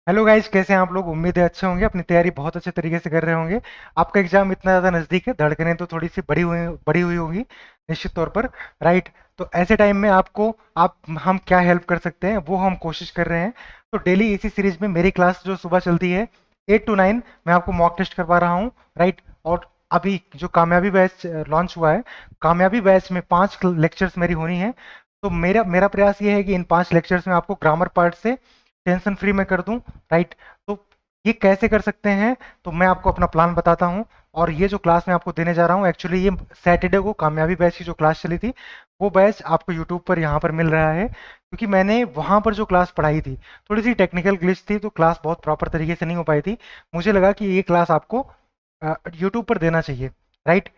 Hello guys, कैसे हैं आप लोग। उम्मीद है अच्छे होंगे, अपनी तैयारी बहुत अच्छे तरीके से कर रहे होंगे। आपका एग्जाम इतना ज़्यादा नज़दीक है, धड़कनें तो थोड़ी सी बड़ी हुई होंगी निश्चित तौर पर। राइट। तो ऐसे टाइम में आपको आप हम क्या हेल्प कर सकते हैं वो हम कोशिश कर रहे हैं। तो डेली इसी सीरीज में मेरी क्लास जो सुबह चलती है 8 to 9, मैं आपको मॉक टेस्ट करवा रहा हूँ। राइट। और अभी जो कामयाबी बैच लॉन्च हुआ है, कामयाबी बैच में 5 लेक्चर्स मेरी होनी है। तो मेरा मेरा प्रयास ये है कि इन 5 लेक्चर्स में आपको ग्रामर पार्ट से टेंशन फ्री में कर दूं। राइट। तो ये कैसे कर सकते हैं, तो मैं आपको अपना प्लान बताता हूँ। और ये जो क्लास मैं आपको देने जा रहा हूँ, एक्चुअली ये सैटरडे को कामयाबी बैच की जो क्लास चली थी, वो बैच आपको यूट्यूब पर यहाँ पर मिल रहा है, क्योंकि मैंने वहाँ पर जो क्लास पढ़ाई थी थोड़ी सी टेक्निकल ग्लिच थी, तो क्लास बहुत प्रॉपर तरीके से नहीं हो पाई थी। मुझे लगा कि ये क्लास आपको यूट्यूब पर देना चाहिए। राइट।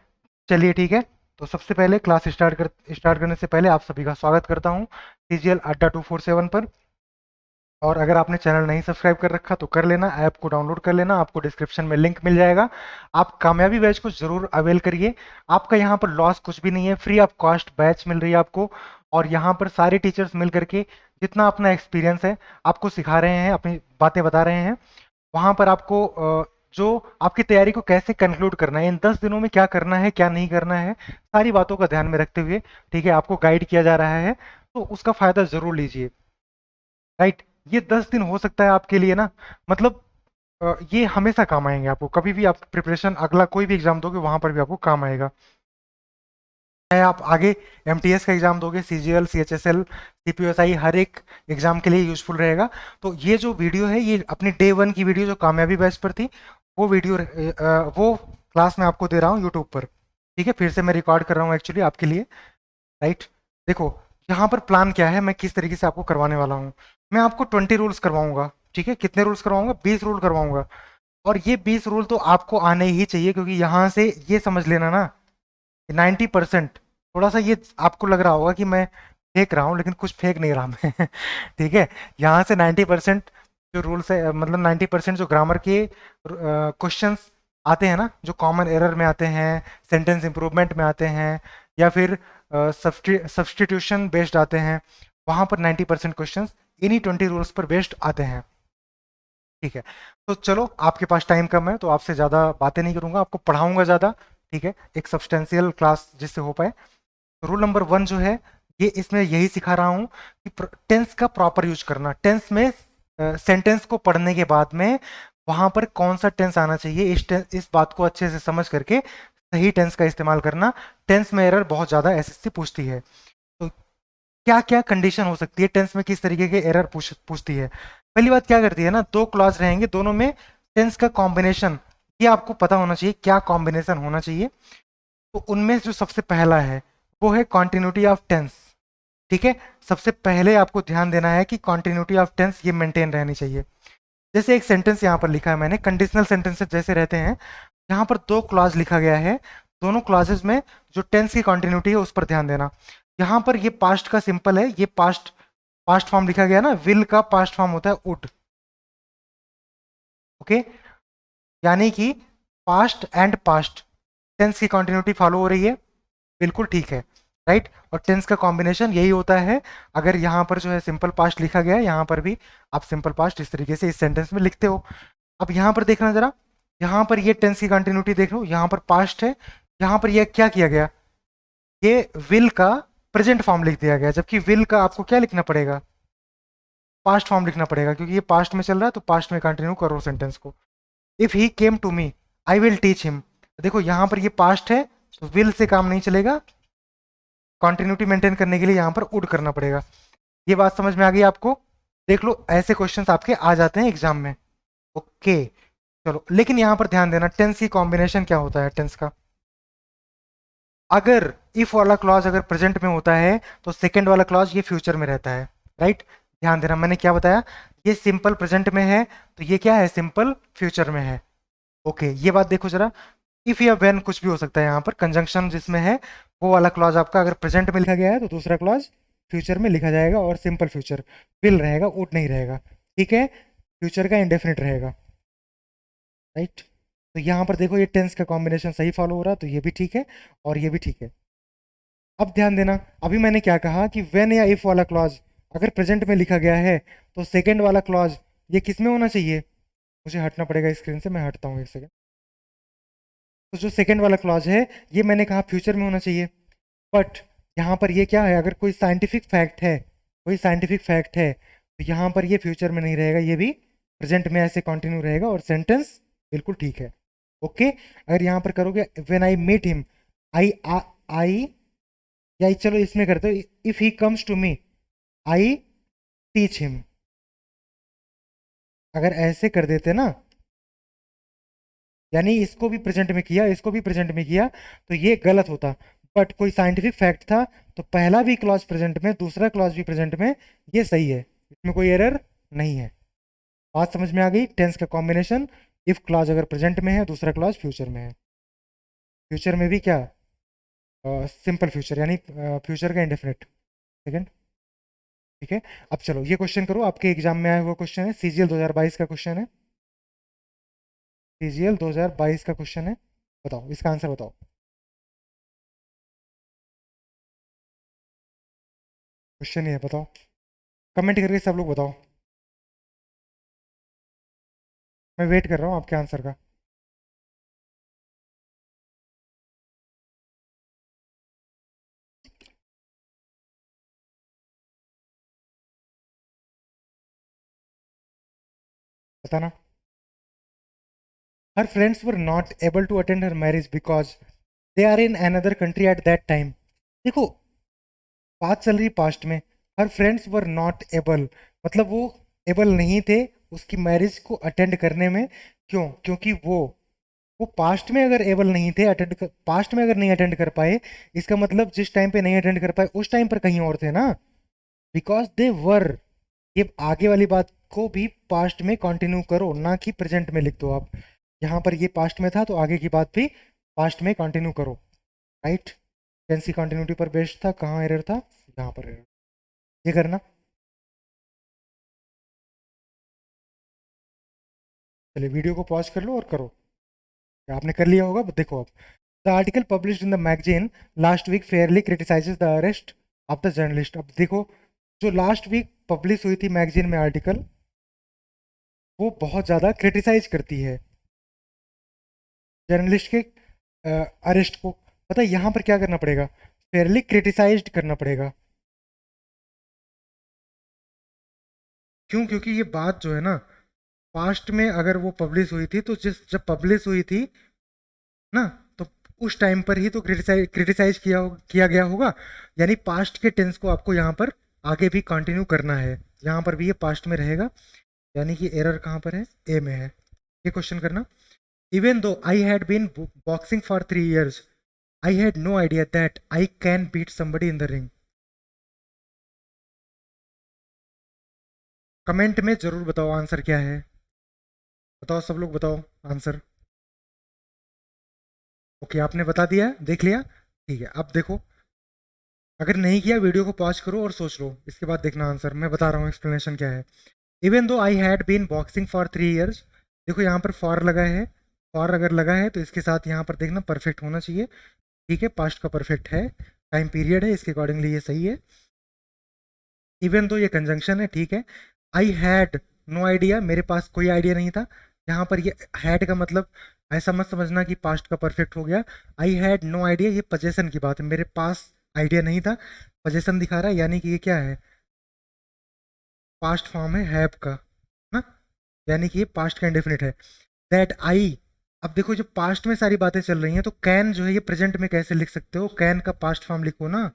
चलिए ठीक है। तो सबसे पहले क्लास स्टार्ट करने से पहले आप सभी का स्वागत करता हूँ सीजीएल अड्डा 247 पर। और अगर आपने चैनल नहीं सब्सक्राइब कर रखा तो कर लेना, ऐप को डाउनलोड कर लेना, आपको डिस्क्रिप्शन में लिंक मिल जाएगा। आप कामयाबी बैच को जरूर अवेल करिए। आपका यहाँ पर लॉस कुछ भी नहीं है, फ्री ऑफ कॉस्ट बैच मिल रही है आपको। और यहाँ पर सारे टीचर्स मिल करके जितना अपना एक्सपीरियंस है आपको सिखा रहे हैं, अपनी बातें बता रहे हैं। वहाँ पर आपको जो आपकी तैयारी को कैसे कंक्लूड करना है, इन 10 दिनों में क्या करना है क्या नहीं करना है, सारी बातों का ध्यान में रखते हुए ठीक है आपको गाइड किया जा रहा है। तो उसका फायदा जरूर लीजिए। राइट। ये 10 दिन हो सकता है आपके लिए ना, मतलब ये हमेशा काम आएंगे आपको। कभी भी आप प्रिपरेशन अगला कोई भी एग्जाम दोगे वहां पर भी आपको काम आएगा। चाहे आप आगे एमटीएस का एग्जाम दोगे, सीजीएल, सीएचएसएल, सीपीएसआई, हर एक एग्जाम के लिए यूजफुल रहेगा। तो ये जो वीडियो है, ये अपनी डे 1 की वीडियो जो कामयाबी बैच पर थी, वो वीडियो वो क्लास में आपको दे रहा हूँ यूट्यूब पर। ठीक है, फिर से मैं रिकॉर्ड कर रहा हूँ एक्चुअली आपके लिए। राइट। देखो, यहाँ पर प्लान क्या है, मैं किस तरीके से आपको करवाने वाला हूँ। मैं आपको 20 रूल्स करवाऊंगा। ठीक है, कितने रूल्स करवाऊंगा? 20 रूल करवाऊंगा। और ये 20 रूल तो आपको आने ही चाहिए, क्योंकि यहाँ से ये समझ लेना ना, 90%, थोड़ा सा ये आपको लग रहा होगा कि मैं फेंक रहा हूँ, लेकिन कुछ फेंक नहीं रहा मैं ठीक है। यहाँ से 90% जो रूल्स है, मतलब 90% जो ग्रामर के क्वेश्चंस आते हैं ना, जो कॉमन एरर में आते हैं, सेंटेंस इंप्रूवमेंट में आते हैं, या फिर सब्सटीट्यूशन बेस्ड आते हैं, वहाँ पर 90% क्वेश्चंस इन्हीं 20 रूल्स पर बेस्ड आते हैं। ठीक है। तो चलो, आपके पास टाइम कम है तो आपसे ज़्यादा बातें नहीं करूंगा, आपको पढ़ाऊंगा ज़्यादा। ठीक है, एक सब्सटेंशियल क्लास जिससे हो पाए। तो रूल नंबर 1 जो है, ये इसमें यही सिखा रहा हूँ कि टेंस का प्रॉपर यूज करना। टेंस में सेंटेंस को पढ़ने के बाद में वहां पर कौन सा टेंस आना चाहिए, इस बात को अच्छे से समझ करके सही टेंस का इस्तेमाल करना। टेंस में एरर बहुत ज़्यादा एसएससी पूछती है। तो क्या क्या कंडीशन हो सकती है टेंस में, किस तरीके के एरर पूछती है। पहली बात क्या करती है ना, दो क्लॉज रहेंगे, दोनों में टेंस का कॉम्बिनेशन, ये आपको पता होना चाहिए क्या कॉम्बिनेशन होना चाहिए। तो उनमें जो सबसे पहला है वो है कॉन्टिन्यूटी ऑफ टेंस। ठीक है। सबसे पहले आपको ध्यान देना है कि कॉन्टिन्यूटी ऑफ टेंस ये मेंटेन रहनी चाहिए। जैसे एक सेंटेंस यहाँ पर लिखा है मैंने, कंडीशनल सेंटेंसेस जैसे रहते हैं, यहाँ पर दो क्लॉज लिखा गया है। दोनों क्लॉजेज में जो टेंस की कॉन्टिन्यूटी है उस पर ध्यान देना। यहाँ पर ये पास्ट का सिंपल है, ये पास्ट पास्ट फॉर्म लिखा गया ना, विल का पास्ट फॉर्म होता है वुड। ओके। यानी कि पास्ट एंड पास्ट, टेंस की कंटिन्यूटी फॉलो हो रही है, बिल्कुल ठीक है। राइट। और टेंस का कॉम्बिनेशन यही होता है। अगर यहाँ पर जो है सिंपल पास्ट लिखा गया है, यहाँ पर भी आप सिंपल पास्ट इस तरीके से इस सेंटेंस में लिखते हो। अब यहाँ पर देखना जरा, यहाँ पर ये टेंस की कंटिन्यूटी देख लो, यहाँ पर पास्ट है, यहाँ पर ये क्या किया गया, ये विल का प्रेजेंट फॉर्म लिख दिया गया, जबकि विल का आपको क्या लिखना पड़ेगा, पास्ट फॉर्म लिखना पड़ेगा, क्योंकि ये पास्ट में चल रहा है तो पास्ट में कंटिन्यू करो सेंटेंस को। If he came to me I will teach him. देखो यहाँ पर ये पास्ट है, तो विल से काम नहीं चलेगा, कॉन्टिन्यूटी मेंटेन करने के लिए यहाँ पर वुड करना पड़ेगा। ये बात समझ में आ गई आपको? देख लो, ऐसे क्वेश्चंस आपके आ जाते हैं एग्जाम में। ओके। चलो, लेकिन यहाँ पर ध्यान देना, टेंस की कॉम्बिनेशन क्या होता है टेंस का। अगर इफ वाला क्लॉज अगर प्रेजेंट में होता है तो सेकंड वाला क्लॉज ये फ्यूचर में रहता है। राइट। ध्यान देना, मैंने क्या बताया, ये सिंपल प्रेजेंट में है तो ये क्या है, सिंपल फ्यूचर में है। ओके, ये बात देखो जरा, इफ या व्हेन कुछ भी हो सकता है, यहाँ पर कंजंक्शन जिसमें है वो वाला क्लॉज आपका अगर प्रेजेंट में लिखा गया है तो दूसरा क्लॉज फ्यूचर में लिखा जाएगा, और सिंपल फ्यूचर विल रहेगा, वुड नहीं रहेगा। ठीक है, फ्यूचर का इंडेफिनिट रहेगा। राइट। तो यहाँ पर देखो, ये टेंस का कॉम्बिनेशन सही फॉलो हो रहा है, तो ये भी ठीक है और ये भी ठीक है। अब ध्यान देना, अभी मैंने क्या कहा कि व्हेन या इफ वाला क्लॉज अगर प्रेजेंट में लिखा गया है तो सेकंड वाला क्लॉज ये किस में होना चाहिए? मुझे हटना पड़ेगा स्क्रीन से, मैं हटता हूँ एक सेकंड। तो जो सेकंड वाला क्लॉज है, ये मैंने कहा फ्यूचर में होना चाहिए। बट यहाँ पर ये क्या है, अगर कोई साइंटिफिक फैक्ट है, कोई साइंटिफिक फैक्ट है, तो यहाँ पर ये फ्यूचर में नहीं रहेगा, ये भी प्रेजेंट में ऐसे कंटिन्यू रहेगा और सेंटेंस बिल्कुल ठीक है। ओके, अगर यहाँ पर करोगे when I meet him, I I, या चलो इसमें करते हो, if he comes to me I teach him. अगर ऐसे कर देते ना, यानी इसको भी प्रेजेंट में किया, इसको भी प्रेजेंट में किया, तो ये गलत होता। बट कोई साइंटिफिक फैक्ट था, तो पहला भी क्लॉज प्रेजेंट में, दूसरा क्लॉज भी प्रेजेंट में, ये सही है, इसमें कोई एरर नहीं है। बात समझ में आ गई? टेंस का कॉम्बिनेशन, इफ क्लॉज अगर प्रेजेंट में है, दूसरा क्लॉज फ्यूचर में है। फ्यूचर में भी क्या, सिंपल फ्यूचर, यानी फ्यूचर का इंडेफिनिट। सेकंड, ठीक है। अब चलो ये क्वेश्चन करो, आपके एग्जाम में आया हुआ क्वेश्चन है, सीजीएल 2022 का क्वेश्चन है, सीजीएल 2022 का क्वेश्चन है। बताओ इसका आंसर बताओ। क्वेश्चन ही है, बताओ, कमेंट करके सब लोग बताओ। मैं वेट कर रहा हूँ आपके आंसर का। बताना। Her friends were not able to attend her marriage because they are in another country at that time. देखो, बात चल रही पास्ट में, her friends were not able, मतलब वो एबल नहीं थे उसकी मैरिज को अटेंड करने में। क्यों? क्योंकि वो पास्ट में अगर एबल नहीं थे अटेंड कर, पास्ट में अगर नहीं अटेंड कर पाए, इसका मतलब जिस टाइम पे नहीं अटेंड कर पाए उस टाइम पर कहीं और थे ना। बिकॉज दे वर, ये आगे वाली बात को भी पास्ट में कंटिन्यू करो, ना कि प्रेजेंट में लिख दो आप। यहाँ पर ये पास्ट में था तो आगे की बात भी पास्ट में कंटिन्यू करो। राइट, टेंस की कंटिन्यूटी पर बेस्ड था, कहाँ एरर था, यहाँ पर एरर। ये करना। चलिए वीडियो को पॉज कर लो और करो। आपने कर लिया होगा, देखो अब। The article published in the magazine last week fairly criticises the arrest of the journalist. अब देखो, जो लास्ट वीक पब्लिश हुई थी मैगजीन में आर्टिकल, वो बहुत ज़्यादा क्रिटिसाइज करती है जर्नलिस्ट के अरेस्ट को। पता है यहाँ पर क्या करना पड़ेगा? फेयरली क्रिटिसाइज्ड करना पड़ेगा। क्यों? क्योंकि ये बात जो है ना, पास्ट में अगर वो पब्लिश हुई थी, तो जिस जब पब्लिश हुई थी ना, तो उस टाइम पर ही तो क्रिटिसाइज किया गया होगा। यानी पास्ट के टेंस को आपको यहाँ पर आगे भी कंटिन्यू करना है, यहाँ पर भी ये पास्ट में रहेगा। यानी कि एरर कहाँ पर है? ए में है। ये क्वेश्चन करना। Even though I had been boxing for 3 years, I had no idea that I can beat somebody in the ring. Comment में जरूर बताओ आंसर क्या है। बताओ सब लोग, बताओ आंसर। ओके, आपने बता दिया, देख लिया, ठीक है। अब देखो, अगर नहीं किया वीडियो को पॉज करो और सोच लो, इसके बाद देखना आंसर। मैं बता रहा हूँ एक्सप्लेनेशन क्या है। Even though I had been boxing for 3 years, देखो यहाँ पर फॉर लगा है, फॉर अगर लगा है तो इसके साथ यहाँ पर देखना परफेक्ट होना चाहिए। ठीक है, पास्ट का परफेक्ट है, टाइम पीरियड है, इसके अकॉर्डिंगली ये सही है। इवन दो ये कंजंक्शन है, ठीक है। आई हैड नो आइडिया, मेरे पास कोई आइडिया नहीं था। यहाँ पर ये हैड का मतलब ऐसा मत समझना कि पास्ट का परफेक्ट हो गया। आई हैड नो आइडिया, ये पोजेसन की बात है, मेरे पास आइडिया नहीं था, पोजेसन दिखा रहा है, यानी कि ये क्या है? पास्ट फॉर्म है हैव का ना, यानी कि ये पास्ट का इंडेफिनिट है। दैट आई, अब देखो जो पास्ट में सारी बातें चल रही हैं, तो कैन जो है ये प्रेजेंट में कैसे लिख सकते हो? कैन का पास्ट फॉर्म लिखो ना।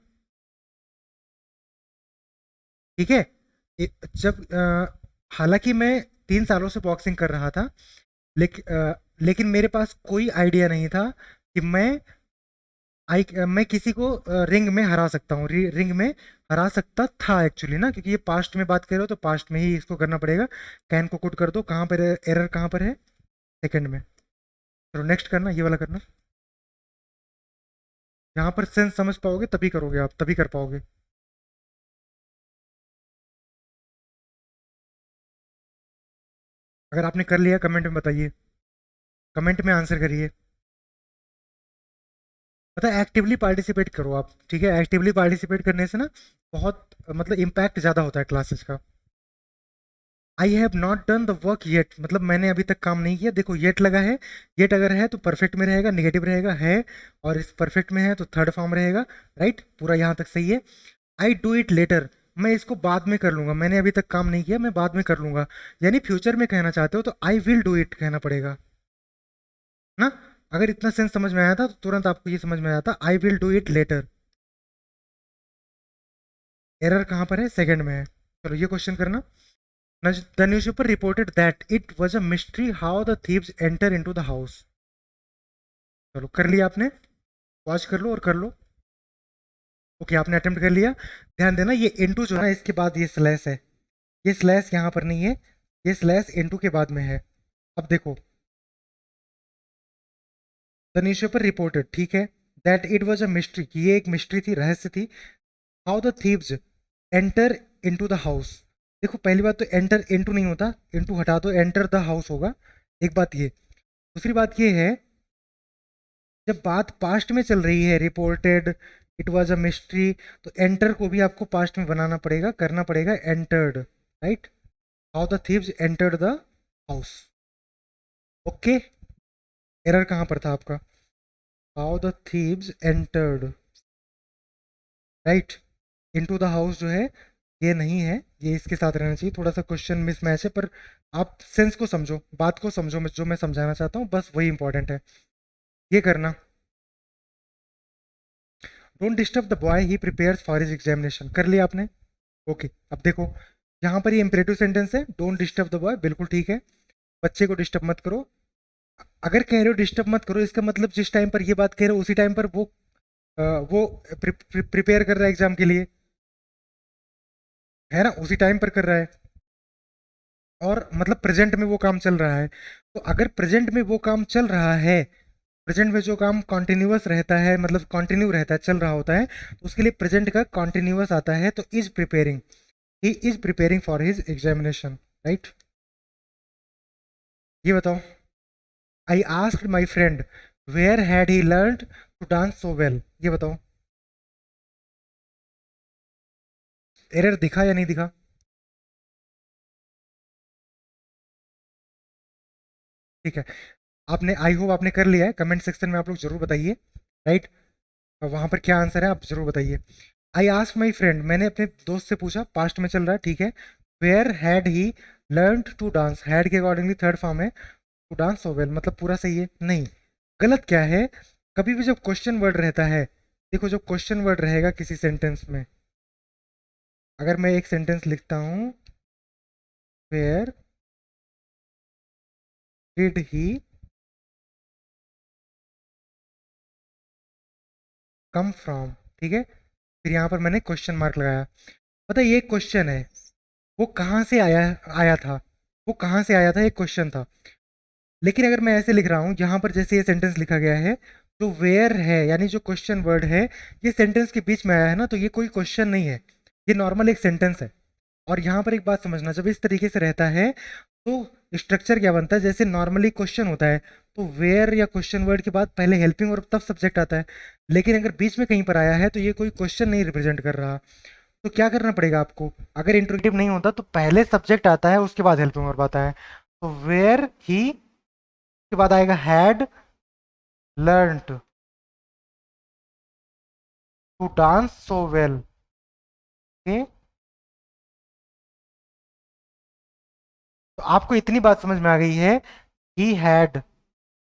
ठीक है, जब हालांकि मैं 3 सालों से बॉक्सिंग कर रहा था, लेकिन मेरे पास कोई आइडिया नहीं था कि मैं किसी को रिंग में हरा सकता हूँ, रिंग में हरा सकता था एक्चुअली ना, क्योंकि ये पास्ट में बात कर रहे हो तो पास्ट में ही इसको करना पड़ेगा। कैन को कुट कर दो, कहाँ पर एरर कहाँ पर है? सेकंड में। चलो नेक्स्ट करना, ये वाला करना। यहाँ पर सेंस समझ पाओगे तभी करोगे, आप तभी कर पाओगे। अगर आपने कर लिया कमेंट में बताइए, कमेंट में आंसर करिए। पता है, एक्टिवली पार्टिसिपेट करो आप, ठीक है? एक्टिवली पार्टिसिपेट करने से ना बहुत मतलब इम्पैक्ट ज़्यादा होता है क्लासेस का। I have not done the work yet, मतलब मैंने अभी तक काम नहीं किया। देखो येट लगा है, येट अगर है तो परफेक्ट में रहेगा, निगेटिव रहेगा है, और इस परफेक्ट में है तो थर्ड फॉर्म रहेगा। राइट, पूरा यहाँ तक सही है। आई डू इट लेटर, मैं इसको बाद में कर लूंगा, मैंने अभी तक काम नहीं किया, मैं बाद में कर लूंगा। यानी फ्यूचर में कहना चाहते हो तो आई विल डू इट कहना पड़ेगा ना। अगर इतना सेंस समझ में आया था तो तुरंत आपको ये समझ में आया था, I will do it later. Error कहाँ पर है? सेकंड में है। चलो ये क्वेश्चन करना। The newspaper reported that it was a mystery how the thieves enter into the house. चलो कर लिया आपने, वॉच कर लो और कर लो। ओके, आपने अटेम्प्ट कर लिया। ध्यान देना ये इनटू जो है ना, इसके बाद ये स्लैश है, ये स्लैश यहाँ पर नहीं है, ये स्लैश इनटू के बाद में है। अब देखो, द न्यूज़पेपर रिपोर्टेड, ठीक है, that it was a mystery, कि ये एक मिस्ट्री थी, रहस्य थी। How the thieves enter into the house. देखो पहली बात तो एंटर इनटू नहीं होता, इनटू हटा दो, एंटर द हाउस होगा। एक बात ये, दूसरी बात ये है, जब बात पास्ट में चल रही है, reported, it was a mystery, तो एंटर को भी आपको पास्ट में बनाना पड़ेगा, करना पड़ेगा entered. Right, how the thieves entered the house. Okay, error कहाँ पर था आपका? How the thieves entered, right, into the house जो है ये नहीं है, ये इसके साथ रहना चाहिए। थोड़ा सा क्वेश्चन मिसमैच है, पर आप सेंस को समझो, बात को समझो, जो मैं समझाना चाहता हूँ बस वही इंपॉर्टेंट है। ये करना, don't disturb the boy he prepares for his examination, कर लिया आपने। ओके, अब देखो यहाँ पर ये इंपरेटिव सेंटेंस है, डोंट डिस्टर्ब द बॉय, बिल्कुल ठीक है, बच्चे को डिस्टर्ब मत करो। अगर कह रहे हो डिस्टर्ब मत करो, इसका मतलब जिस टाइम पर ये बात कह रहे हो उसी टाइम पर वो प्रिपेयर कर रहा है एग्जाम के लिए, है ना, उसी टाइम पर कर रहा है, और मतलब प्रेजेंट में वो काम चल रहा है। तो अगर प्रेजेंट में वो काम चल रहा है, प्रेजेंट में जो काम कॉन्टिन्यूअस रहता है, मतलब कंटिन्यू रहता है, चल रहा होता है, तो उसके लिए प्रेजेंट का कॉन्टिन्यूअस आता है, तो is preparing, he is preparing for his examination. Right, ये बताओ, I asked my friend where had he learn to dance so well, ये बताओ एरर दिखा या नहीं दिखा? ठीक है, आपने, आई होप आपने कर लिया है, कमेंट सेक्शन में आप लोग जरूर बताइए। राइट, वहाँ पर क्या आंसर है आप जरूर बताइए। आई आस्क माई फ्रेंड, मैंने अपने दोस्त से पूछा, पास्ट में चल रहा है, ठीक है, where had he learn to dance, had के अकॉर्डिंगली थर्ड फॉर्म है, टू डांस सो वेल, मतलब पूरा सही है? नहीं, गलत क्या है, कभी भी जब क्वेश्चन वर्ड रहता है, देखो जब क्वेश्चन वर्ड रहेगा किसी सेंटेंस में, अगर मैं एक सेंटेंस लिखता हूँ, where did he come from, ठीक है, फिर यहाँ पर मैंने क्वेश्चन मार्क लगाया, पता है ये क्वेश्चन है, वो कहाँ से आया, आया था, वो कहाँ से आया था, एक क्वेश्चन था। लेकिन अगर मैं ऐसे लिख रहा हूँ, यहाँ पर जैसे ये सेंटेंस लिखा गया है, तो वेयर है यानी जो क्वेश्चन वर्ड है, ये सेंटेंस के बीच में आया है ना, तो ये कोई क्वेश्चन नहीं है, ये नॉर्मल एक सेंटेंस है। और यहाँ पर एक बात समझना, जब इस तरीके से रहता है तो स्ट्रक्चर क्या बनता है, जैसे नॉर्मली क्वेश्चन होता है तो वेयर या क्वेश्चन वर्ड के बाद पहले हेल्पिंग और तब सब्जेक्ट आता है, लेकिन अगर बीच में कहीं पर आया है तो ये कोई क्वेश्चन नहीं रिप्रेजेंट कर रहा। तो क्या करना पड़ेगा आपको, अगर इंट्रोगेटिव नहीं होता तो पहले सब्जेक्ट आता है, उसके बाद हेल्पिंग वर्ब आता है। तो वेयर ही के बाद आएगा had learned to dance so well. Okay, तो आपको इतनी बात समझ में आ गई है, ही हैड,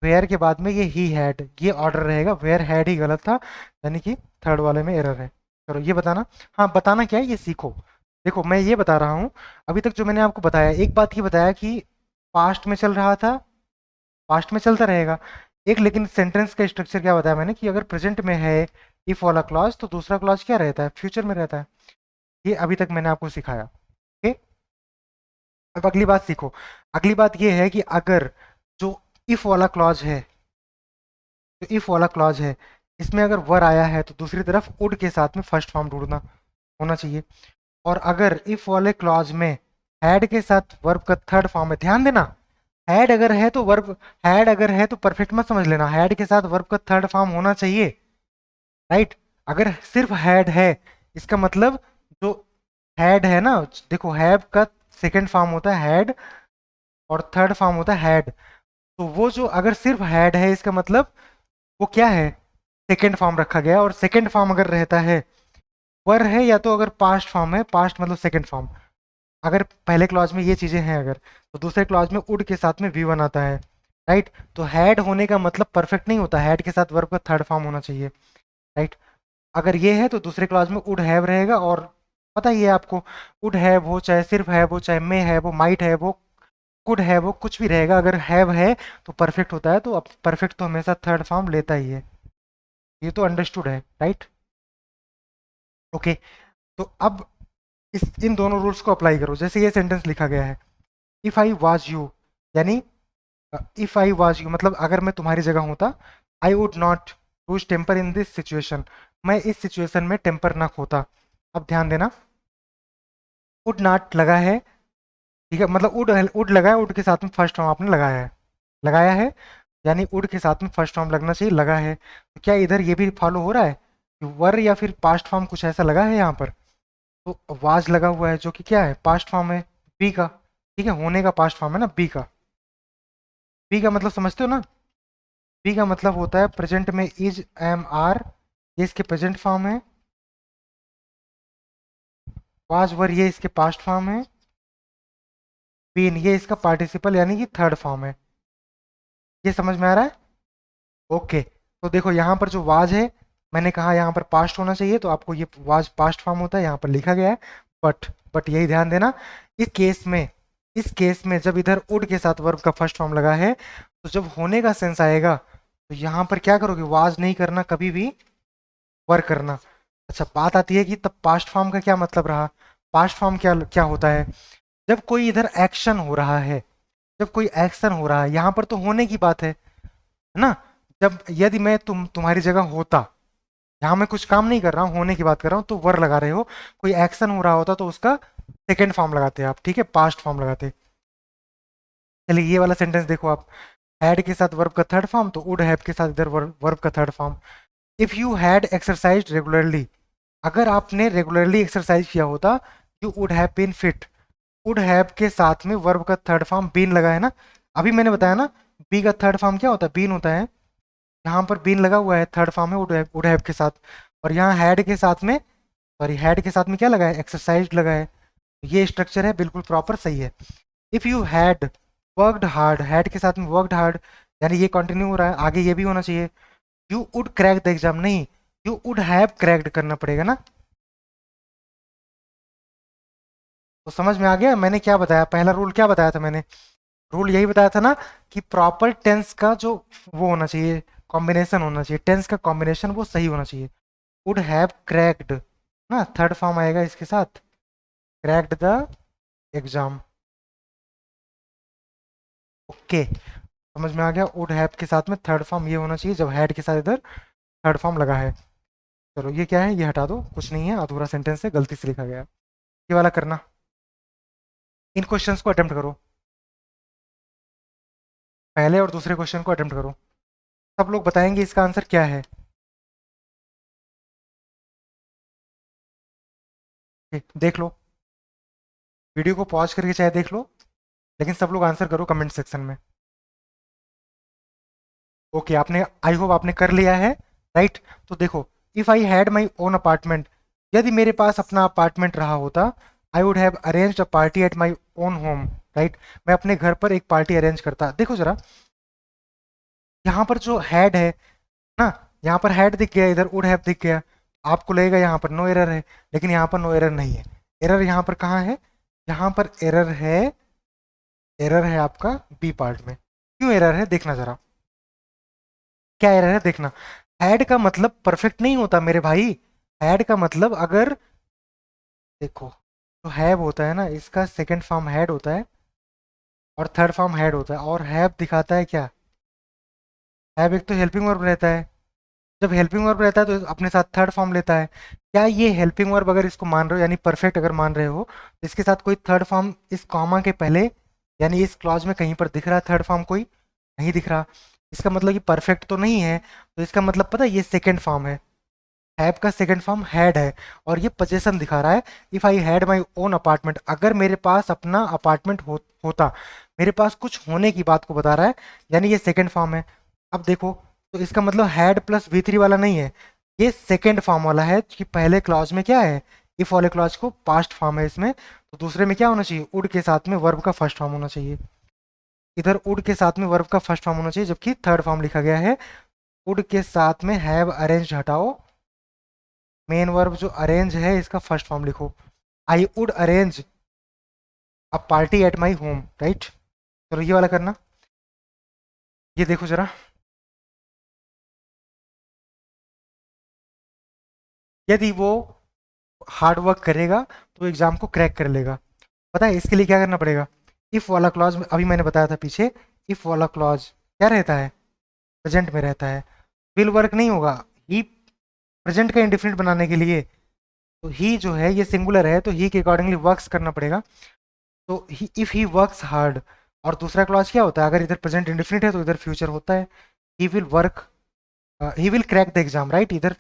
वेयर के बाद में ये ही हैड, ये ऑर्डर रहेगा, वेयर हैड ही गलत था, यानी कि थर्ड वाले में एरर है। चलो ये बताना, हाँ बताना क्या है ये सीखो। देखो मैं ये बता रहा हूँ, अभी तक जो मैंने आपको बताया, एक बात ये बताया कि पास्ट में चल रहा था, पास्ट में चलता रहेगा, एक लेकिन सेंटेंस का स्ट्रक्चर क्या बताया मैंने, कि अगर प्रेजेंट में है इफ वाला क्लॉज, तो दूसरा क्लॉज क्या रहता है, फ्यूचर में रहता है। ये अभी तक मैंने आपको सिखाया। ओके, अब अगली बात सीखो। अगली बात ये है कि अगर जो इफ वाला क्लॉज है, जो इफ वाला क्लॉज है, इसमें अगर वर आया है तो दूसरी तरफ वुड के साथ में फर्स्ट फॉर्म ढूंढना होना चाहिए। और अगर इफ वाले क्लॉज में हैड के साथ वर्ब का थर्ड फॉर्म है, ध्यान देना, हैड अगर है तो वर्ब, हैड अगर है तो परफेक्ट मत समझ लेना, हैड के साथ वर्ब का थर्ड फॉर्म होना चाहिए। राइट, अगर सिर्फ हैड है, इसका मतलब जो हैड है ना, देखो हैव का सेकंड फॉर्म होता है हैड और थर्ड फॉर्म होता है हैड। तो वो जो अगर सिर्फ हैड है इसका मतलब वो क्या है, सेकंड फॉर्म रखा गया है। और सेकंड फॉर्म अगर रहता है वर है, या तो अगर पास्ट फॉर्म है, पास्ट मतलब सेकंड फॉर्म, अगर पहले क्लॉज में ये चीजें हैं अगर, तो दूसरे क्लॉज में वुड के साथ में वी वन आता है, राइट। तो हैड होने का मतलब परफेक्ट नहीं होता, हैड के साथ वर्ब का थर्ड फॉर्म होना चाहिए, राइट। अगर ये है तो दूसरे क्लॉज में वुड हैव रहेगा। और पता ही है आपको, वुड हैव हो चाहे सिर्फ हैव हो, चाहे मे हैव हो, माइट हैव हो, कुड हैव हो, कुछ भी रहेगा, अगर हैव है तो परफेक्ट होता है। तो अब परफेक्ट तो हमेशा थर्ड फॉर्म लेता ही है, ये तो अंडरस्टूड है, राइट। ओके, तो अब इस इन दोनों रूल्स को अप्लाई करो। जैसे ये सेंटेंस लिखा गया है, इफ आई वाज यू, यानी इफ आई वाज यू मतलब अगर मैं तुम्हारी जगह होता, I would not lose temper in this situation, मैं इस सिचुएशन में टेम्पर ना खोता। अब ध्यान देना, वुड नॉट लगा है, ठीक है, मतलब वुड लगा है, वुड के साथ में फर्स्ट फॉर्म आपने लगाया है, यानी वुड के साथ में फर्स्ट फॉर्म लगना चाहिए, लगा है। तो क्या इधर ये भी फॉलो हो रहा है कि वर या फिर पास्ट फॉर्म कुछ ऐसा लगा है यहाँ पर। तो वाज लगा हुआ है जो कि क्या है, पास्ट फॉर्म है बी का, ठीक है, होने का पास्ट फॉर्म है ना बी का। बी का मतलब समझते हो ना, बी का मतलब होता है प्रेजेंट में इज एम आर, ये इसके प्रेजेंट फॉर्म है, वाज वर ये इसके पास्ट फॉर्म है, बीन ये इसका पार्टिसिपल यानी कि थर्ड फॉर्म है। ये समझ में आ रहा है? ओके, तो देखो यहाँ पर जो वाज है, मैंने कहा यहाँ पर पास्ट होना चाहिए, तो आपको ये वाज पास्ट फॉर्म होता है, यहाँ पर लिखा गया है। बट यही ध्यान देना, इस केस में जब इधर वुड के साथ वर्ब का फर्स्ट फॉर्म लगा है, तो जब होने का सेंस आएगा तो यहाँ पर क्या करोगे, वाज नहीं करना, कभी भी वर करना। अच्छा, बात आती है कि तब पास्ट फॉर्म का क्या मतलब रहा। पास्ट फॉर्म क्या क्या होता है, जब कोई इधर एक्शन हो रहा है, जब कोई एक्शन हो रहा है, यहाँ पर तो होने की बात है ना। जब यदि मैं तुम्हारी जगह होता, यहाँ मैं कुछ काम नहीं कर रहा हूँ, होने की बात कर रहा हूँ, तो वर लगा रहे हो, कोई एक्शन हो रहा होता तो उसका सेकेंड फॉर्म लगाते आप, ठीक है, पास्ट फॉर्म लगाते। चलिए ये वाला सेंटेंस देखो आप, हैड के साथ वर्ब का थर्ड फॉर्म, तो वुड हैव के साथ इधर वर्ब का third form. If you had exercise regularly, अगर आपने रेगुलरली एक्सरसाइज किया होता, you would have been fit, would have के साथ में वर्ब का थर्ड फॉर्म बीन लगा है ना। अभी मैंने बताया ना, बी का थर्ड फॉर्म क्या होता है, बीन होता है। यहाँ पर बीन लगा हुआ है, थर्ड फॉर्म है वुड हैव के साथ। और यहाँ हैड के साथ में, सॉरी हैड के साथ में क्या लगा है, एक्सरसाइज लगा है। ये स्ट्रक्चर है, बिल्कुल प्रॉपर सही है। If you had worked hard, had के साथ में वर्कड हार्ड, यानी ये कंटिन्यू हो रहा है, आगे ये भी होना चाहिए। You would crack the exam, नहीं, यू वुड हैव क्रैक्ड करना पड़ेगा ना। तो समझ में आ गया मैंने क्या बताया, पहला रूल क्या बताया था मैंने, रूल यही बताया था ना कि प्रॉपर टेंस का जो वो होना चाहिए, कॉम्बिनेशन होना चाहिए, टेंस का कॉम्बिनेशन वो सही होना चाहिए। वुड हैव क्रैक्ड ना, थर्ड फॉर्म आएगा इसके साथ, क्रैक्ड द एग्जाम। ओके, समझ में आ गया, वुड हैव के साथ में थर्ड फॉर्म ये होना चाहिए जब हैड के साथ इधर थर्ड फॉर्म लगा है। चलो ये क्या है, ये हटा दो, कुछ नहीं है, अधूरा सेंटेंस है, गलती से लिखा गया है। ये वाला करना, इन क्वेश्चंस को अटेम्प्ट करो, पहले और दूसरे क्वेश्चन को अटेम्प्ट करो, सब लोग बताएंगे इसका आंसर क्या है। देख लो, वीडियो को पॉज करके चाहे देख लो, लेकिन सब लोग आंसर करो कमेंट सेक्शन में। ओके, आपने, आई होप आपने कर लिया है, राइट। तो देखो, if I had my own apartment, यदि मेरे पास अपना अपार्टमेंट रहा होता, I would have arranged a party at my own home, right, मैं अपने घर पर एक पार्टी अरेंज करता। देखो जरा, यहाँ पर जो हैड है ना, यहाँ पर हैड दिख गया, इधर वुड हैव दिख गया, आपको लगेगा यहाँ पर नो एरर है, लेकिन यहाँ पर नो एरर नहीं है। एरर यहाँ पर कहाँ है, यहाँ पर एरर है, एरर है आपका बी पार्ट में। क्यों एरर है, देखना जरा, क्या एरर है देखना। हैड का मतलब परफेक्ट नहीं होता मेरे भाई, हैड का मतलब अगर, देखो, तो हैव होता है ना, इसका सेकंड फॉर्म हैड होता है और थर्ड फॉर्म हैड होता है, और हैव दिखाता है क्या, हैव एक तो हेल्पिंग वर्ब रहता है, जब हेल्पिंग वर्ब रहता है तो अपने साथ थर्ड फॉर्म लेता है। क्या ये हेल्पिंग वर्ब अगर इसको मान रहे हो, यानी परफेक्ट अगर मान रहे हो, तो इसके साथ कोई थर्ड फॉर्म इस कॉमा के पहले, यानी इस क्लॉज में कहीं पर दिख रहा है थर्ड फॉर्म, कोई नहीं दिख रहा, इसका मतलब कि परफेक्ट तो नहीं है। तो इसका मतलब पता है, ये सेकेंड फॉर्म है, हैव का सेकंड फॉर्म हैड है, और ये पोजेशन दिखा रहा है। If I had my own apartment, अगर मेरे पास अपना अपार्टमेंट होता, मेरे पास कुछ होने की बात को बता रहा है, यानी ये सेकंड फॉर्म है। अब देखो, तो इसका मतलब हैड प्लस V3 वाला नहीं है, ये सेकंड फॉर्म वाला है कि पहले क्लॉज में क्या है, इफ वाले क्लॉज को पास्ट फॉर्म है इसमें, तो दूसरे में क्या होना चाहिए, वुड के साथ में वर्ब का फर्स्ट फॉर्म होना चाहिए। इधर वुड के साथ में वर्ब का फर्स्ट फॉर्म होना चाहिए, जबकि थर्ड फॉर्म लिखा गया है। वुड के साथ में हैव अरेंज हटाओ, मेन वर्ब जो अरेंज है इसका फर्स्ट फॉर्म लिखो। I would arrange a party at my home, right. चलो ये वाला करना। ये देखो जरा, यदि वो हार्ड वर्क करेगा तो एग्जाम को क्रैक कर लेगा। पता है इसके लिए क्या करना पड़ेगा, इफ वाला क्लॉज अभी मैंने बताया था पीछे, इफ वाला क्लॉज क्या रहता है, प्रेजेंट में रहता है। विल वर्क नहीं होगा, ही प्रेजेंट का इंडिफिनिट बनाने के लिए, तो ही जो है ये सिंगुलर है, तो ही के अकॉर्डिंगली वर्क्स करना पड़ेगा। तो ही इफ ही वर्क्स हार्ड, और दूसरा क्लॉज क्या होता है, अगर इधर प्रेजेंट इंडिफिनिट है तो इधर फ्यूचर होता है, he will work, he will crack the exam, right. इधर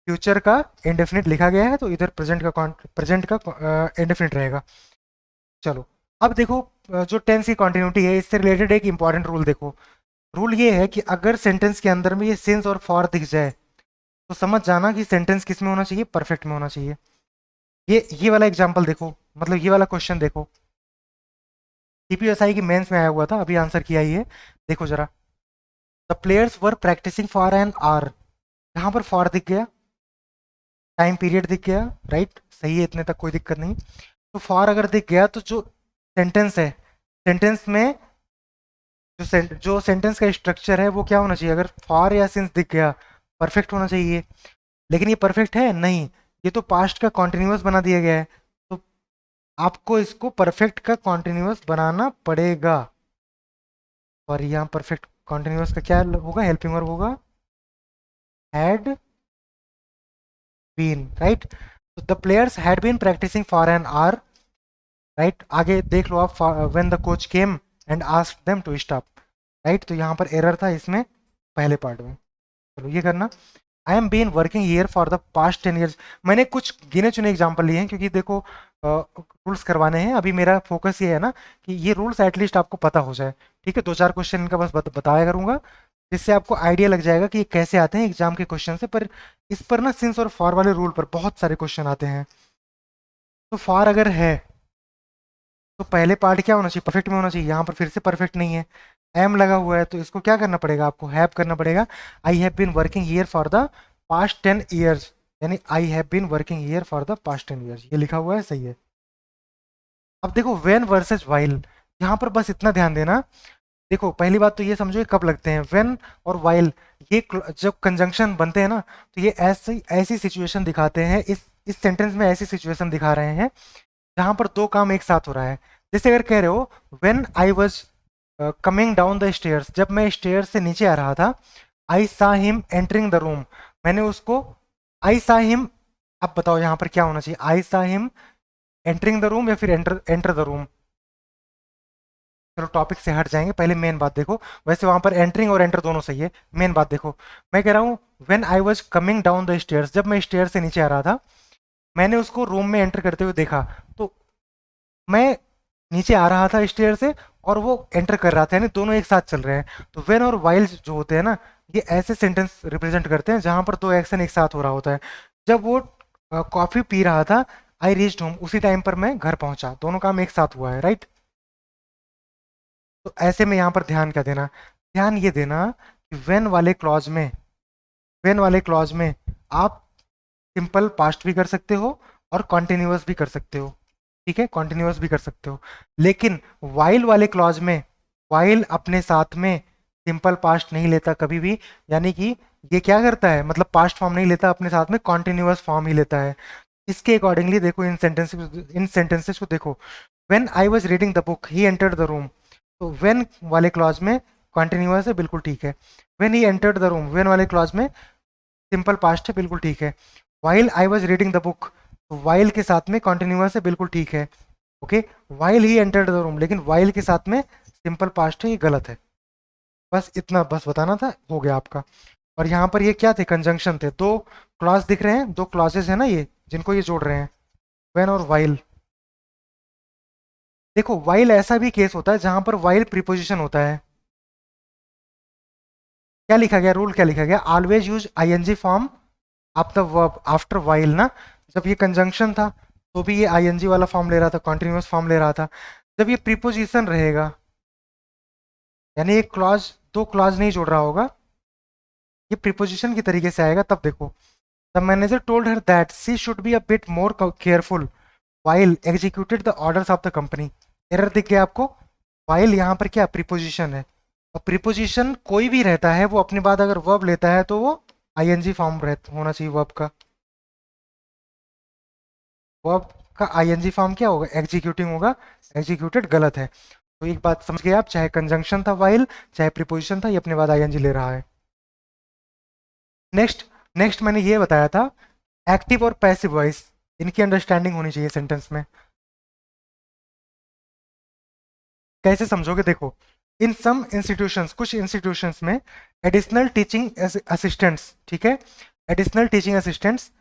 फ्यूचर का इंडेफिनिट लिखा गया है, तो इधर प्रेजेंट का इंडेफिनिट रहेगा। चलो, अब देखो, जो टेंस की कॉन्टिन्यूटी है इससे रिलेटेड एक इंपॉर्टेंट रूल देखो। रूल ये है कि अगर सेंटेंस के अंदर में ये सिंस और फॉर दिख जाए, तो समझ जाना कि सेंटेंस किस में होना चाहिए, परफेक्ट में होना चाहिए। ये वाला एग्जाम्पल देखो, मतलब ये वाला क्वेश्चन देखो, CPSI की मेंस में आया हुआ था, अभी आंसर किया ही है। देखो जरा, the players were practising for an hour, यहाँ पर फॉर दिख गया, टाइम पीरियड दिख गया, राइट, सही है, इतने तक कोई दिक्कत नहीं। तो फॉर अगर दिख गया तो जो सेंटेंस है, सेंटेंस में जो सेंटेंस का स्ट्रक्चर है वो क्या होना चाहिए, अगर फॉर या सिंस दिख गया, परफेक्ट होना चाहिए। लेकिन ये परफेक्ट है नहीं, ये तो पास्ट का कॉन्टिन्यूअस बना दिया गया है, तो आपको इसको परफेक्ट का कॉन्टिन्यूअस बनाना पड़ेगा। और यहाँ परफेक्ट कॉन्टिन्यूअस का क्या होगा, हेल्पिंग वर्ब होगा हैड बीन, राइट। तो the players had been practising for an hour, right. आगे देख लो आप, when the coach came and asked them to stop, right. तो यहाँ पर एरर था इसमें पहले पार्ट में। चलो ये करना, I am been working here for the past 10 years। मैंने कुछ गिने चुने एग्जाम्पल लिए हैं, क्योंकि देखो रूल्स करवाने हैं, अभी मेरा फोकस ये है ना कि ये रूल्स एटलीस्ट आपको पता हो जाए। ठीक है, 2-4 क्वेश्चन इनका बस बताया करूंगा, जिससे आपको आइडिया लग जाएगा कि ये कैसे आते हैं एग्जाम के क्वेश्चन से। पर इस पर ना सिंस और फॉर वाले रूल पर बहुत सारे क्वेश्चन आते हैं। तो फॉर अगर है तो पहले पार्ट क्या होना चाहिए, परफेक्ट में होना चाहिए, यहाँ पर फिर से परफेक्ट नहीं है, एम लगा हुआ है, तो इसको क्या करना पड़ेगा, आपको हैव करना पड़ेगा। I have been working here for the past 10 years, यानी I have been working here for the past 10 years, ये लिखा हुआ है, सही है। अब देखो वेन वर्सेज वाइल, यहाँ पर बस इतना ध्यान देना। देखो पहली बात तो ये समझो ये कब लगते हैं, वेन और वाइल, ये जब कंजंक्शन बनते हैं ना, तो ये ऐसी ऐसी सिचुएशन दिखाते हैं, इस सेंटेंस में ऐसी सिचुएशन दिखा रहे हैं जहां पर दो काम एक साथ हो रहा है। जैसे अगर कह रहे हो when I was coming down the stairs, जब मैं स्टेयर्स से नीचे आ रहा था, आई सा हिम एंटरिंग द रूम, मैंने उसको, आई सा हिम, अब बताओ यहाँ पर क्या होना चाहिए, आई सा हिम एंटरिंग द रूम या फिर एंटर एंटर द रूम। चलो टॉपिक से हट जाएंगे, पहले मेन बात देखो। वैसे वहां पर एंटरिंग और एंटर दोनों सही है, मेन बात देखो। मैं कह रहा हूँ when I was coming down the stairs, जब मैं स्टेयर से नीचे आ रहा था, मैंने उसको रूम में एंटर करते हुए देखा, तो मैं नीचे आ रहा था स्टेयर से और वो एंटर कर रहा था, यानी दोनों एक साथ चल रहे हैं। तो वेन और वाइल जो होते हैं ना, ये ऐसे सेंटेंस रिप्रेजेंट करते हैं जहां पर दो एक्शन एक साथ हो रहा होता है। जब वो कॉफी पी रहा था, आई रीच्ड होम, उसी टाइम पर मैं घर पहुंचा, दोनों काम एक साथ हुआ है, राइट। तो ऐसे में यहाँ पर ध्यान क्या देना, ध्यान ये देना कि वेन वाले क्लॉज में आप सिंपल पास्ट भी कर सकते हो और कॉन्टिन्यूअस भी कर सकते हो, ठीक है, कॉन्टिन्यूअस भी कर सकते हो। लेकिन वाइल वाले क्लॉज में वाइल अपने साथ में सिंपल पास्ट नहीं लेता कभी भी, यानी कि ये क्या करता है, मतलब पास्ट फॉर्म नहीं लेता, अपने साथ में कॉन्टिन्यूअस फॉर्म ही लेता है। इसके अकॉर्डिंगली देखो इन सेंटेंसेस को देखो, when I was reading the book he entered the room, तो व्हेन वाले क्लॉज में कॉन्टिन्यूअस है, बिल्कुल ठीक है। When he entered the room, when वाले क्लॉज में सिंपल पास्ट है, बिल्कुल ठीक है। While I was reading the book, तो वाइल के साथ में कॉन्टिन्यूअस है, बिल्कुल ठीक है। Okay, while he entered the room, लेकिन वाइल के साथ में सिंपल पास्ट है, ये गलत है। बस इतना बस बताना था, हो गया आपका। और यहाँ पर ये क्या थे, कंजंक्शन थे। दो क्लॉज दिख रहे हैं, दो क्लॉजेस है ना ये, जिनको ये जोड़ रहे हैं, व्हेन और व्हाइल। देखो व्हाइल ऐसा भी केस होता है जहां पर व्हाइल प्रीपोजिशन होता है। क्या लिखा गया, रूल क्या लिखा गया, always use ING form of the verb after while ना। जब ये कंजंक्शन था तो भी ये आईएनजी वाला फॉर्म ले रहा था, कॉन्टिन्यूअस फॉर्म ले रहा था। जब ये प्रीपोजिशन रहेगा, यानी एक क्लॉज दो क्लॉज नहीं जोड़ रहा होगा, ये प्रीपोजिशन की तरीके से आएगा, तब देखो। The manager told her that she should be a bit more careful while executed the orders of the company। Error दिख गया आपको। while यहाँ पर क्या प्रीपोजिशन है, और प्रीपोजिशन कोई भी रहता है वो अपने बाद अगर वर्ब लेता है तो वो आईएनजी फॉर्म होना चाहिए वर्ब का। वर्ब का आईएनजी फॉर्म क्या होगा, एग्जीक्यूटिंग होगा। एग्जीक्यूटेड गलत है। तो एक बात समझ गए आप, चाहे कंजंक्शन था while, चाहे प्रीपोजिशन था, ये अपने बाद आईएनजी ले रहा है। नेक्स्ट नेक्स्ट मैंने ये बताया था, एक्टिव और पैसिव वॉइस, इनकी अंडरस्टैंडिंग होनी चाहिए सेंटेंस में। कैसे समझोगे, देखो। इन सम इंस्टीट्यूशंस, कुछ इंस्टीट्यूशंस में एडिशनल टीचिंग असिस्टेंट्स, ठीक है, additional teaching assistants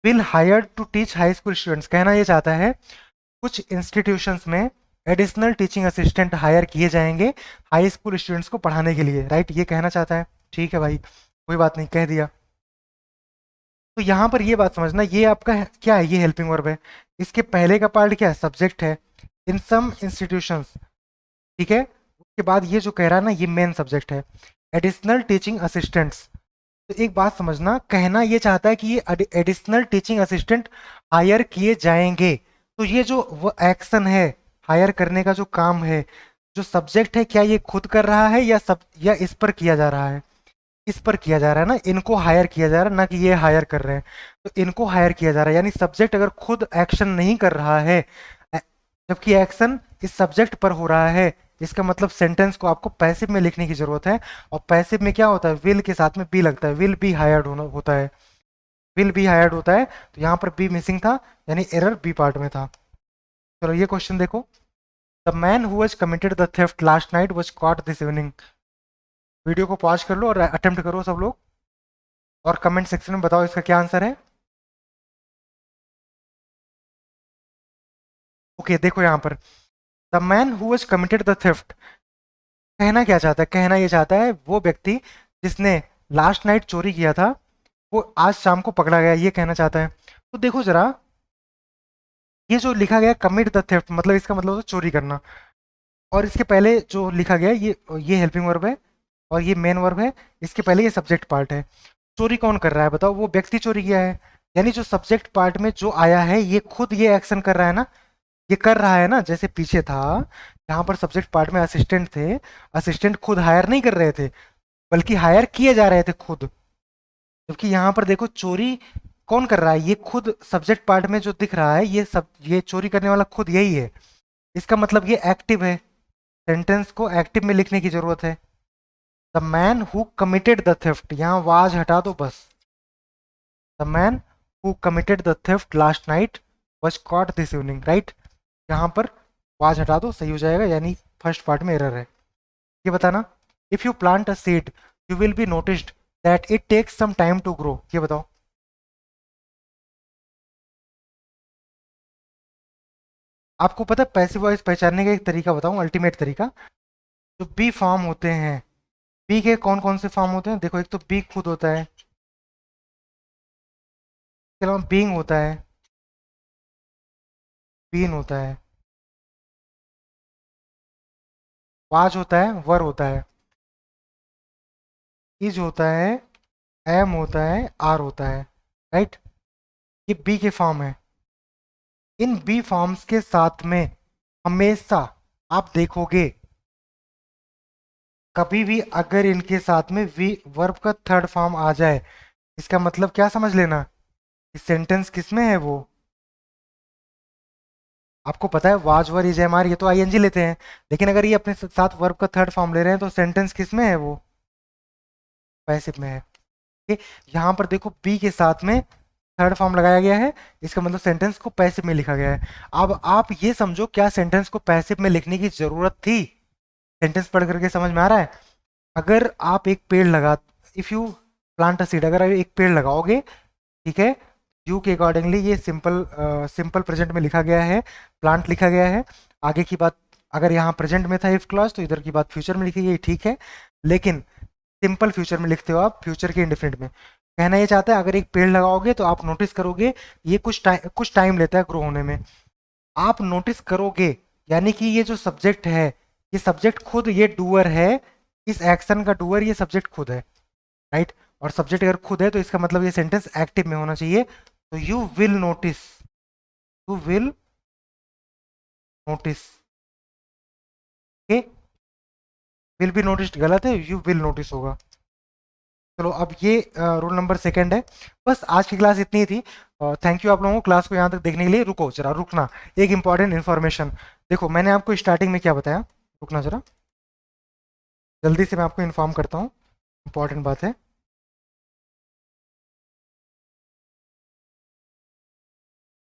will hire to teach high school students. कहना ये चाहता है कुछ इंस्टीट्यूशंस में एडिशनल टीचिंग असिस्टेंट हायर किए जाएंगे हाई स्कूल स्टूडेंट्स को पढ़ाने के लिए, राइट, ये कहना चाहता है। ठीक है भाई, कोई बात नहीं, कह दिया। तो यहाँ पर ये बात समझना, ये आपका क्या है, ये हेल्पिंग वर्ब है। इसके पहले का पार्ट क्या है, सब्जेक्ट है, इन सम इंस्टीट्यूशंस, ठीक है। उसके बाद ये जो कह रहा है ना, ये मेन सब्जेक्ट है, एडिशनल टीचिंग असिस्टेंट्स। तो एक बात समझना, कहना ये चाहता है कि ये एडिशनल टीचिंग असिस्टेंट हायर किए जाएंगे। तो ये जो वो एक्शन है, हायर करने का जो काम है, जो सब्जेक्ट है, क्या ये खुद कर रहा है या इस पर किया जा रहा है, इस पर किया जा रहा है ना, इनको हायर किया जा रहा है ना, कि ये हायर कर रहे हैं। तो इनको हायर किया जा रहा है, यानी सब्जेक्ट अगर खुद एक्शन नहीं कर रहा है, ए- जबकि एक्शन इस सब्जेक्ट पर हो रहा है, इसका मतलब सेंटेंस को आपको पैसिव में लिखने की जरूरत है। और पैसिव में क्या होता है, विल के साथ में बी लगता है, विल बी हायर्ड होता है, विल बी हायर्ड होता है। तो यहाँ पर बी मिसिंग था, यानी एरर बी पार्ट में था। चलो ये क्वेश्चन देखो, the man who has committed the theft last night was cot this evening. Video को पॉज कर लो और अटेम्प्ट करो सब लोग, और कमेंट सेक्शन में बताओ इसका क्या आंसर है। ओके देखो यहाँ पर, the man who has committed the theft, कहना क्या चाहता है, कहना ये चाहता है वो व्यक्ति जिसने लास्ट नाइट चोरी किया था, वो आज शाम को पकड़ा गया, ये कहना चाहता है। तो देखो जरा, ये जो लिखा गया कमिट द थेफ्ट, मतलब इसका मतलब होता है चोरी करना। और इसके पहले जो लिखा गया ये हेल्पिंग वर्ब है, और ये मेन वर्ब है। इसके पहले ये सब्जेक्ट पार्ट है। चोरी कौन कर रहा है बताओ, वो व्यक्ति चोरी किया है। यानी जो सब्जेक्ट पार्ट में जो आया है, ये खुद ये एक्शन कर रहा है ना, ये कर रहा है ना। जैसे पीछे था, जहां पर सब्जेक्ट पार्ट में असिस्टेंट थे, असिस्टेंट खुद हायर नहीं कर रहे थे, बल्कि हायर किए जा रहे थे खुद। जबकि यहाँ पर देखो, चोरी कौन कर रहा है, ये खुद सब्जेक्ट पार्ट में जो दिख रहा है, ये चोरी करने वाला खुद यही है। इसका मतलब ये एक्टिव है, सेंटेंस को एक्टिव में लिखने की जरूरत है। The man who committed the theft, यहाँ वाज हटा दो बस। The man who committed the theft last night was cot this evening, right. यहाँ पर वाज हटा दो, सही हो जाएगा, यानी फर्स्ट पार्ट में एरर है। ये बताना, if you plant a seed you will be noticed that it takes some time to grow, ये बताओ। आपको पता है पैसिव वॉइस पहचानने का एक तरीका बताऊं, अल्टीमेट तरीका। जो बी फॉर्म होते हैं, बी के कौन कौन से फॉर्म होते हैं, देखो, एक तो बी खुद होता है, इसके अलावा बीइंग होता है, बीन होता है, वाज होता है, वर होता है, इज होता है, एम होता है, आर होता है, राइट। ये बी के फॉर्म है। इन बी फॉर्म्स के साथ में हमेशा आप देखोगे, कभी भी अगर इनके साथ में वी वर्ब का थर्ड फॉर्म आ जाए, इसका मतलब क्या समझ लेना, कि सेंटेंस किस में है वो। आपको पता है was were is am are, ये तो आईएनजी लेते हैं, लेकिन अगर ये अपने साथ वर्ब का थर्ड फॉर्म ले रहे हैं तो सेंटेंस किस में है वो, पैसिव में है। ठीक है, यहाँ पर देखो बी के साथ में थर्ड फॉर्म लगाया गया है, इसका मतलब सेंटेंस को पैसिव में लिखा गया है। अब आप ये समझो, क्या सेंटेंस को पैसिव में लिखने की जरूरत थी, सेंटेंस पढ़ करके समझ में आ रहा है। अगर आप एक पेड़ लगा if you plant a seed, अगर आप एक पेड़ लगाओगे, ठीक है, यू के अकॉर्डिंगली ये सिंपल प्रेजेंट में लिखा गया है, प्लांट लिखा गया है। आगे की बात, अगर यहाँ प्रेजेंट में था इफ क्लॉज, तो इधर की बात फ्यूचर में लिखी गई, ठीक है, लेकिन सिंपल फ्यूचर में लिखते हो आप, फ्यूचर के इंडिफिनिट में। कहना ये चाहता है अगर एक पेड़ लगाओगे तो आप नोटिस करोगे ये कुछ टाइम लेता है ग्रो होने में, आप नोटिस करोगे, यानी कि ये जो सब्जेक्ट है, ये सब्जेक्ट खुद ये डूअर है, इस एक्शन का डूअर ये सब्जेक्ट खुद है, राइट। और सब्जेक्ट अगर खुद है तो इसका मतलब ये सेंटेंस एक्टिव में होना चाहिए। तो you will notice, you will notice, okay, will be noticed गलत है, यू विल नोटिस होगा। चलो अब ये रूल नंबर सेकंड है। बस आज की क्लास इतनी ही थी। थैंक यू आप लोगों को क्लास को यहाँ तक देखने के लिए। रुको जरा, रुकना, एक इंपॉर्टेंट इन्फॉर्मेशन। देखो मैंने आपको स्टार्टिंग में क्या बताया, रुकना जरा, जल्दी से मैं आपको इन्फॉर्म करता हूँ, इंपॉर्टेंट बात है।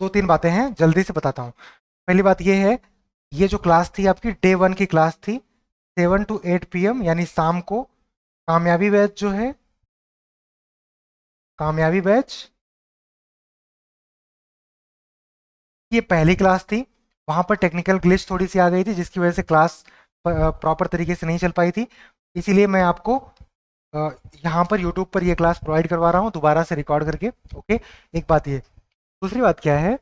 दो तीन बातें हैं, जल्दी से बताता हूँ। पहली बात ये है, ये जो क्लास थी आपकी डे वन की क्लास थी, 7 to 8 PM यानी शाम को, कामयाबी बैच जो है, कामयाबी बैच, ये पहली क्लास थी। वहाँ पर टेक्निकल ग्लिच थोड़ी सी आ गई थी जिसकी वजह से क्लास प्रॉपर तरीके से नहीं चल पाई थी, इसीलिए मैं आपको अ, यहाँ पर यूट्यूब पर ये क्लास प्रोवाइड करवा रहा हूँ दोबारा से रिकॉर्ड करके, ओके। एक बात ये, दूसरी बात क्या है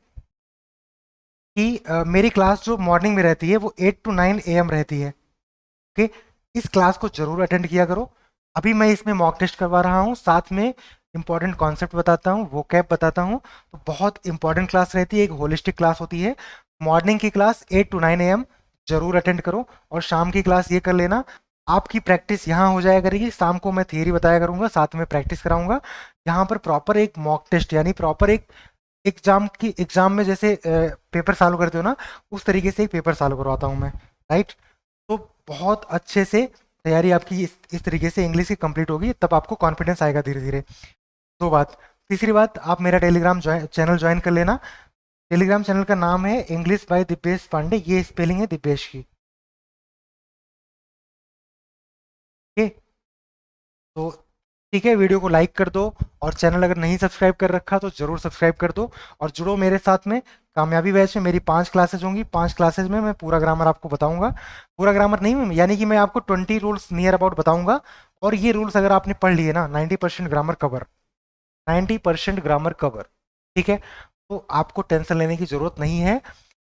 कि मेरी क्लास जो मॉर्निंग में रहती है वो 8 to 9 AM रहती है, ओके। इस क्लास को जरूर अटेंड किया करो। अभी मैं इसमें मॉक टेस्ट करवा रहा हूँ, साथ में इंपॉर्टेंट कॉन्सेप्ट बताता हूँ, वो कैप बताता हूँ, तो बहुत इंपॉर्टेंट क्लास रहती है, एक होलिस्टिक क्लास होती है। मॉर्निंग की क्लास 8 to 9 AM जरूर अटेंड करो, और शाम की क्लास ये कर लेना, आपकी प्रैक्टिस यहाँ हो जाया करेगी। शाम को मैं थियरी बताया करूँगा, साथ में प्रैक्टिस कराऊंगा। यहाँ पर प्रॉपर एक मॉक टेस्ट, यानी प्रॉपर एक एग्जाम में जैसे पेपर सॉल्व करते हो ना, उस तरीके से एक पेपर सॉल्व करवाता हूँ मैं, राइट। तो बहुत अच्छे से तैयारी आपकी इस तरीके से इंग्लिश की कंप्लीट होगी, तब आपको कॉन्फिडेंस आएगा धीरे धीरे। दो बात, तीसरी बात, आप मेरा टेलीग्राम चैनल ज्वाइन कर लेना। टेलीग्राम चैनल का नाम है इंग्लिश बाय दिपेश पांडे, ये स्पेलिंग है दिपेश की, ओके। तो ठीक है, वीडियो को लाइक कर दो, और चैनल अगर नहीं सब्सक्राइब कर रखा तो जरूर सब्सक्राइब कर दो, और जुड़ो मेरे साथ में। कामयाबी बैच में मेरी 5 क्लासेज होंगी, 5 क्लासेज में मैं पूरा ग्रामर आपको बताऊंगा। पूरा ग्रामर नहीं, यानी कि मैं आपको 20 रूल्स नियर अबाउट बताऊंगा, और ये रूल्स अगर आपने पढ़ लिए ना, 90% ग्रामर कवर, 90% ग्रामर कवर, ठीक है। तो आपको टेंशन लेने की जरूरत नहीं है।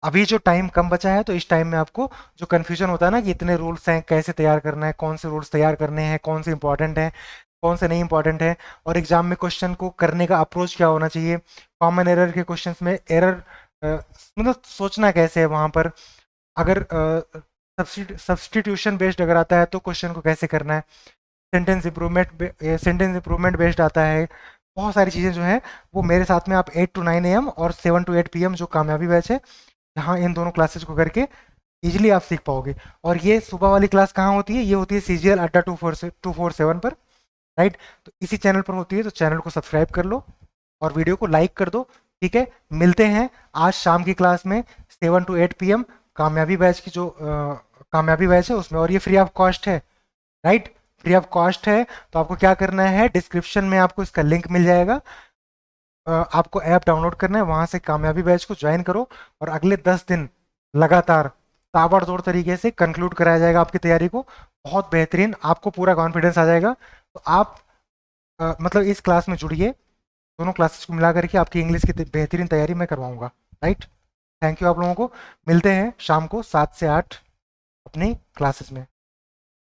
अभी जो टाइम कम बचा है, तो इस टाइम में आपको जो कन्फ्यूजन होता है ना कि इतने रूल्स हैं, कैसे तैयार करना है, कौन से रूल्स तैयार करने हैं, कौन से इंपॉर्टेंट हैं, कौन से नहीं इंपॉर्टेंट है, और एग्जाम में क्वेश्चन को करने का अप्रोच क्या होना चाहिए, कॉमन एरर के क्वेश्चंस में एरर मतलब सोचना कैसे है वहाँ पर, अगर सब्सटीट्यूशन बेस्ड अगर आता है तो क्वेश्चन को कैसे करना है, सेंटेंस इंप्रूवमेंट बेस्ड आता है, बहुत सारी चीज़ें जो हैं वो मेरे साथ में आप 8 to 9 AM और 7 to 8 PM जो कामयाबी बैच है, यहाँ इन दोनों क्लासेस को करके इजीली आप सीख पाओगे। और ये सुबह वाली क्लास कहाँ होती है, ये होती है CGL अड्डा 247 पर, राइट। तो इसी चैनल पर होती है, तो चैनल को सब्सक्राइब कर लो और वीडियो को लाइक कर दो, ठीक है। मिलते हैं आज शाम की क्लास में 7 to 8 PM, कामयाबी बैच की जो कामयाबी बैच है उसमें, और ये फ्री ऑफ कॉस्ट है, राइट, फ्री ऑफ कॉस्ट है। तो आपको क्या करना है, डिस्क्रिप्शन में आपको इसका लिंक मिल जाएगा, आपको ऐप डाउनलोड करना है, वहां से कामयाबी बैच को ज्वाइन करो, और अगले 10 दिन लगातार ताबड़तोड़ तरीके से कंक्लूड कराया जाएगा आपकी तैयारी को, बहुत बेहतरीन, आपको पूरा कॉन्फिडेंस आ जाएगा। तो आप मतलब इस क्लास में जुड़िए, दोनों क्लासेस को मिला करके आपकी इंग्लिश की बेहतरीन तैयारी मैं करवाऊंगा, राइट। थैंक यू आप लोगों को, मिलते हैं शाम को 7 से 8 अपनी क्लासेस में।